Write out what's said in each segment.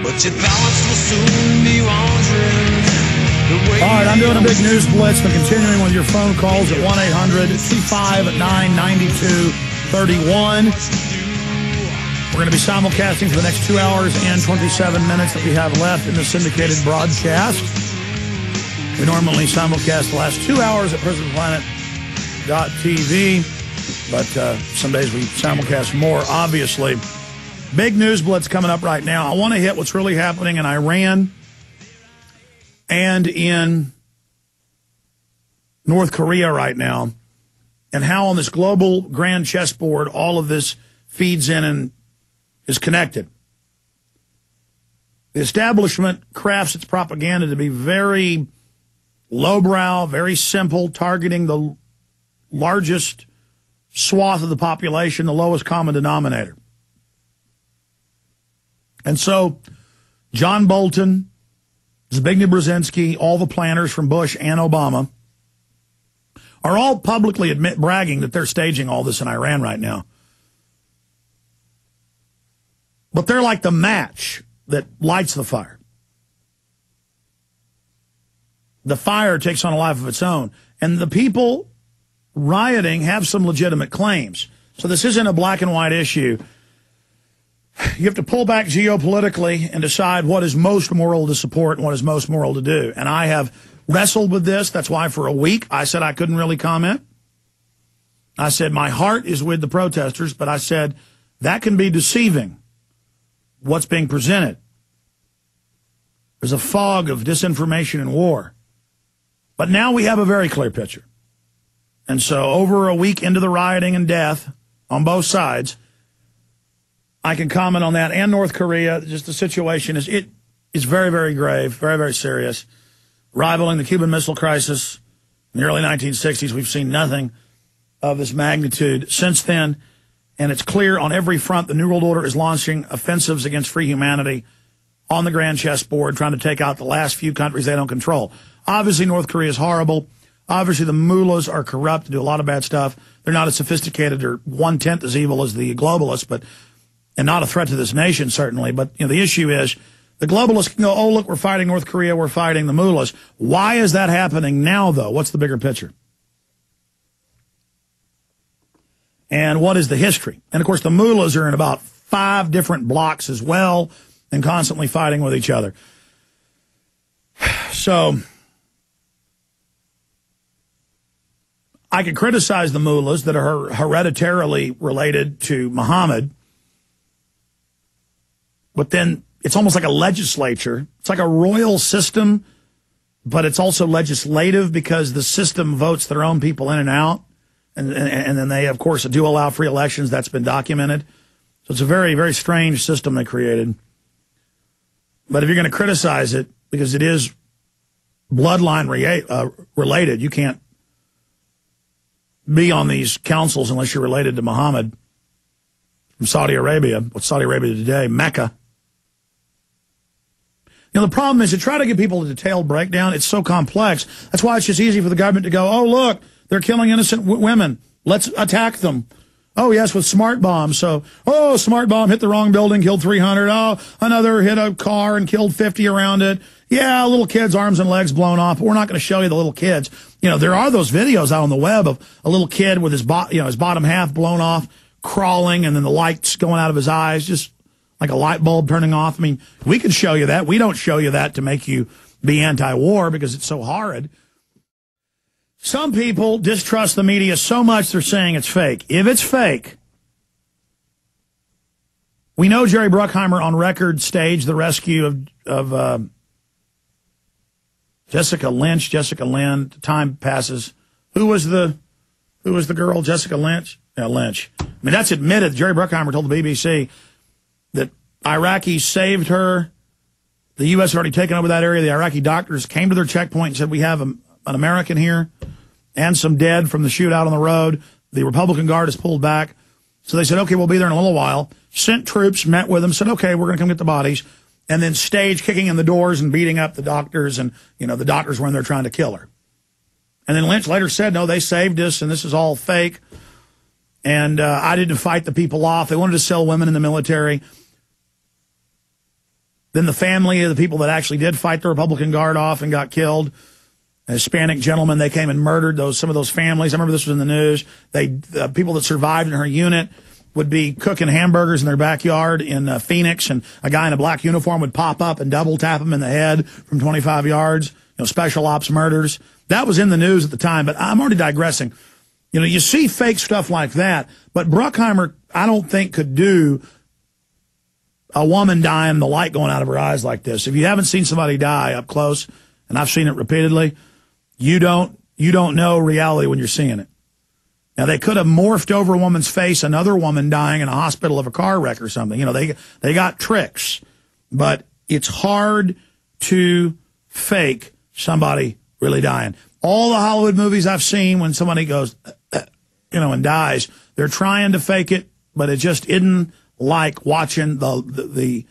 but your thoughts will soon be wandering. All right, I'm doing a big news blitz, but continuing with your phone calls at 1-800-259-9231. We're going to be simulcasting for the next 2 hours and 27 minutes that we have left in the syndicated broadcast. We normally simulcast the last 2 hours at PrisonPlanet.tv, but some days we simulcast more, obviously. Big news blitz coming up right now. I want to hit what's really happening in Iran and in North Korea right now, and how on this global grand chessboard all of this feeds in and is connected. The establishment crafts its propaganda to be very lowbrow, very simple, targeting the largest swath of the population, the lowest common denominator. And so John Bolton, Zbigniew Brzezinski, all the planners from Bush and Obama are all publicly bragging that they're staging all this in Iran right now. But they're like the match that lights the fire. The fire takes on a life of its own. And the people rioting have some legitimate claims. So this isn't a black and white issue. You have to pull back geopolitically and decide what is most moral to support and what is most moral to do. And I have wrestled with this. That's why for a week I said I couldn't really comment. I said my heart is with the protesters, but I said that can be deceiving, what's being presented. There's a fog of disinformation and war. But now we have a very clear picture. And so over a week into the rioting and death on both sides, I can comment on that, and North Korea. Just the situation is very, very grave, very, very serious. Rivaling the Cuban Missile Crisis in the early 1960s, we've seen nothing of this magnitude since then. And it's clear on every front the New World Order is launching offensives against free humanity on the grand chessboard, trying to take out the last few countries they don't control. Obviously, North Korea is horrible. Obviously, the mullahs are corrupt, do a lot of bad stuff. They're not as sophisticated or one-tenth as evil as the globalists, and not a threat to this nation, certainly. But the issue is the globalists can go, oh, look, we're fighting North Korea, we're fighting the mullahs. Why is that happening now, though? What's the bigger picture? And what is the history? And, of course, the mullahs are in about 5 different blocks as well and constantly fighting with each other. So I could criticize the mullahs that are hereditarily related to Muhammad, but then it's almost like a legislature. It's like a royal system, but it's also legislative because the system votes their own people in and out. And then they, of course, do allow free elections. That's been documented. So it's a very, very strange system they created. But if you're going to criticize it, because it is bloodline related, you can't be on these councils unless you're related to Muhammad from Saudi Arabia. What's Saudi Arabia today? Mecca. The problem is to try to give people a detailed breakdown, it's so complex. That's why it's just easy for the government to go, oh, look, they're killing innocent women. Let's attack them. Oh, yes, with smart bombs. So, oh, smart bomb hit the wrong building, killed 300. Oh, another hit a car and killed 50 around it. Yeah, little kids' arms and legs blown off. But we're not going to show you the little kids. There are those videos out on the web of a little kid with his bottom half blown off, crawling, and then the lights going out of his eyes, just like a light bulb turning off. I mean, we could show you that. We don't show you that to make you be anti-war because it's so horrid. Some people distrust the media so much they're saying it's fake. If it's fake, we know Jerry Bruckheimer on record staged the rescue of Jessica Lynn. Time passes. Who was the girl? Jessica Lynch? Yeah, Lynch. I mean, that's admitted. Jerry Bruckheimer told the BBC that Iraqis saved her. The U.S. had already taken over that area. The Iraqi doctors came to their checkpoint and said, we have an American here and some dead from the shootout on the road. The Republican Guard has pulled back. So they said, okay, we'll be there in a little while. Sent troops, met with them, said, okay, we're going to come get the bodies. And then staged kicking in the doors and beating up the doctors. And, the doctors were in there trying to kill her. And then Lynch later said, no, they saved us and this is all fake. And I didn't fight the people off. They wanted to sell women in the military. Then the family of the people that actually did fight the Republican Guard off and got killed, a Hispanic gentleman, they came and murdered some of those families. I remember this was in the news. People that survived in her unit would be cooking hamburgers in their backyard in Phoenix, and a guy in a black uniform would pop up and double tap him in the head from 25 yards. Special ops murders. That was in the news at the time, but I'm already digressing. You see fake stuff like that, but Bruckheimer, I don't think, could do a woman dying, the light going out of her eyes like this. If you haven't seen somebody die up close, and I've seen it repeatedly, you don't know reality when you're seeing it. Now, they could have morphed over a woman's face, another woman dying in a hospital of a car wreck or something. They got tricks, but it's hard to fake somebody really dying. All the Hollywood movies I've seen, when somebody goes, and dies, they're trying to fake it, but it just isn't like watching the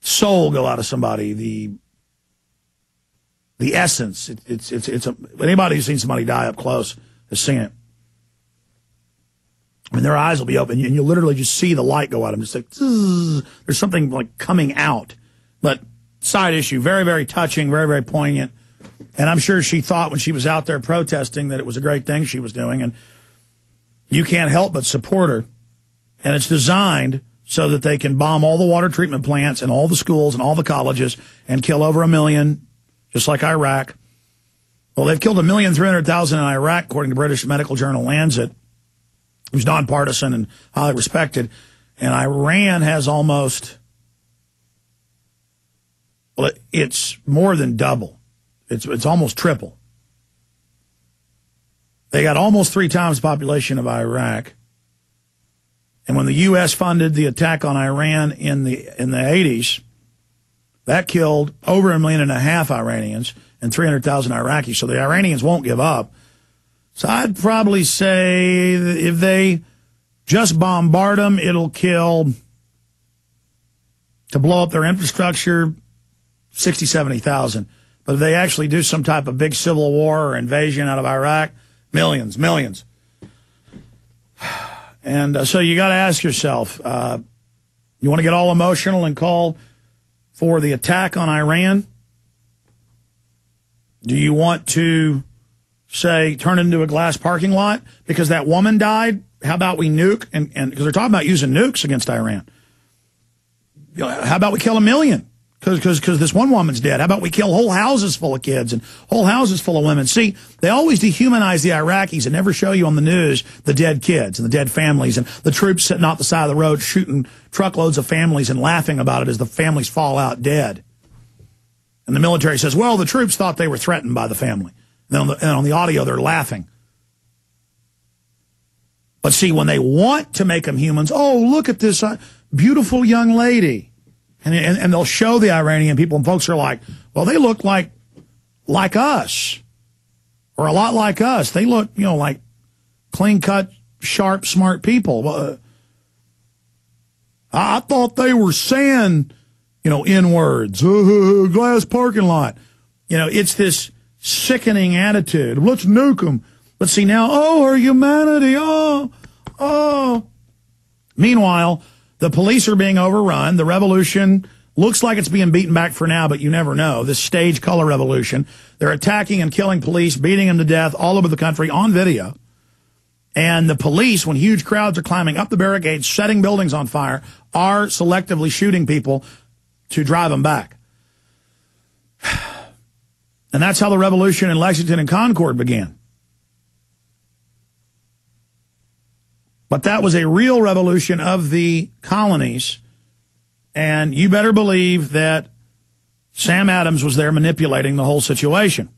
soul go out of somebody, the essence. Anybody who's seen somebody die up close has seen it. I mean, their eyes will be open, and you'll literally just see the light go out of them. Just like, zzz, there's something like coming out. But side issue, very, very touching, very, very poignant. And I'm sure she thought when she was out there protesting that it was a great thing she was doing. And you can't help but support her. And it's designed so that they can bomb all the water treatment plants and all the schools and all the colleges and kill over 1 million, just like Iraq. Well, they've killed 1,300,000 in Iraq, according to British medical journal Lancet, who's nonpartisan and highly respected. And Iran has almost, well, it's more than double. It's almost triple. They got almost 3 times the population of Iraq. And when the U.S. funded the attack on Iran in the 80s, that killed over 1.5 million Iranians and 300,000 Iraqis. So the Iranians won't give up. So I'd probably say that if they just bombard them, it'll kill, to blow up their infrastructure, 60, 70,000. But if they actually do some type of big civil war or invasion out of Iraq, millions. And so you got to ask yourself, you want to get all emotional and call for the attack on Iran? Do you want to, say, turn it into a glass parking lot because that woman died? How about we nuke? And because they're talking about using nukes against Iran. How about we kill 1 million? Because this one woman's dead. How about we kill whole houses full of kids and whole houses full of women? See, they always dehumanize the Iraqis and never show you on the news the dead kids and the dead families and the troops sitting off the side of the road shooting truckloads of families and laughing about it as the families fall out dead. And the military says, well, the troops thought they were threatened by the family. And on the audio, they're laughing. But see, when they want to make them humans, oh, look at this beautiful young lady. And they'll show the Iranian people, and folks are like, well, they look like us, or a lot like us. They look, like clean-cut, sharp, smart people. I thought they were saying, N-words, glass parking lot. It's this sickening attitude. Let's nuke them. But see now, our humanity, Meanwhile, the police are being overrun. The revolution looks like it's being beaten back for now, but you never know. This stage color revolution. They're attacking and killing police, beating them to death all over the country on video. And the police, when huge crowds are climbing up the barricades, setting buildings on fire, are selectively shooting people to drive them back. And that's how the revolution in Lexington and Concord began. But that was a real revolution of the colonies, and you better believe that Sam Adams was there manipulating the whole situation.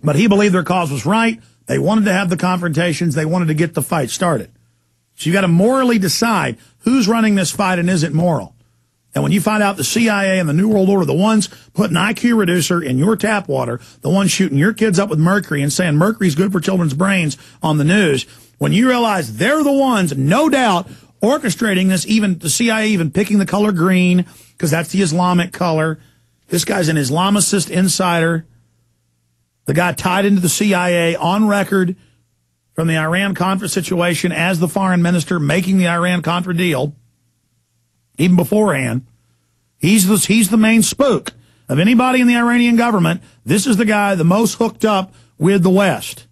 But he believed their cause was right. They wanted to have the confrontations. They wanted to get the fight started. So you got to morally decide who's running this fight and is it moral. And when you find out the CIA and the New World Order, the ones putting IQ reducer in your tap water, the ones shooting your kids up with mercury and saying mercury's good for children's brains on the news, when you realize they're the ones, no doubt, orchestrating this, even the CIA even picking the color green, because that's the Islamic color. This guy's an Islamicist insider. The guy tied into the CIA on record from the Iran-Contra situation as the foreign minister making the Iran-Contra deal, even beforehand. He's the main spook of anybody in the Iranian government. This is the guy the most hooked up with the West.